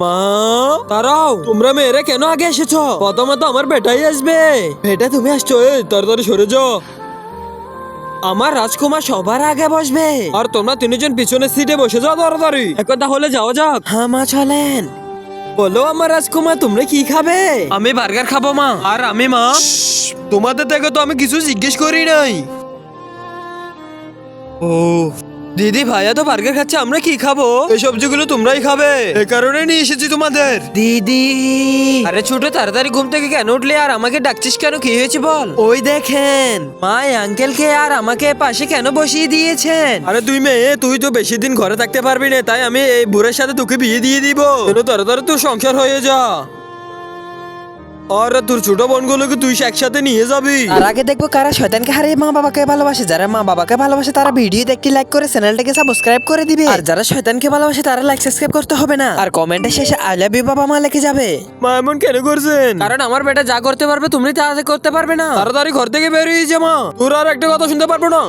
মা দাঁড়াও, তোমরা মেয়েরা কেন আগে এসেছো? প্রথমে তো আমার বেটাই আসবে। বেটা তুমি আসছো, এই তাড়াতাড়ি সরে যাও। আমার রাজকুমার সবার আগে বসবে, আর তোমরা তিনজন পিছনের সিটে বসে যাও তাড়াতাড়ি। এখন তাহলে যাওয়া যাক। হ্যাঁ মা চলেন। বলো আমার রাজকুমার, তোমরা কি খাবে? আমি বার্গার খাবো মা। আর আমি মা, তোমাদের থেকে তো আমি কিছু জিজ্ঞেস করি নাই। ও দিদি ভাইয়া তো বার্গার খাচ্ছে, আমরা কি খাবো? এই সবজিগুলো তোমরাই খাবে, এই কারণে নিয়ে এসেছি তোমাদের। দিদি আরে ছোট, তাড়াতাড়ি ঘুম থেকে কেন উঠলে আর আমাকে ডাকছিস কেন? কি হয়েছে বল? ওই দেখেন মা আঙ্কেলকে আর আমাকে পাশে কেন বসিয়ে দিয়েছেন। আরে তুই মেয়ে, তুই তো বেশি দিন ঘরে থাকতে পারবি না, তাই আমি এই বুড়ের সাথে তোকে বিয়ে দিয়ে দিব। তাড়াতাড়ি তোর সংসার হয়ে যা। আর তোর ছোট বোনগুলোকে তুই একসাথে নিয়ে যাবি। আর আগে দেখবো কারা শয়তানকে হারিয়ে মা বাবাকে ভালোবাসে। যারা মা বাবাকে ভালোবাসে তারা ভিডিও দেখতে লাইক করে চ্যানেলটাকে সাবস্ক্রাইব করে দিবে। আর যারা শয়তানকে ভালোবাসে তারা লাইক সাবস্ক্রাইব করতে হবে না। আর কমেন্টে শেষে আই লাভ ইউ বাবা মা লিখে যাবে। মা এমন কেন করছেন? কারণ আমার বেটা যা করতে পারবে তুমি তা করতে পারবে না। তাড়াতাড়ি ঘর থেকে বেরিয়ে যা মা, তোর আর একটা কথা শুনতে পারবো না।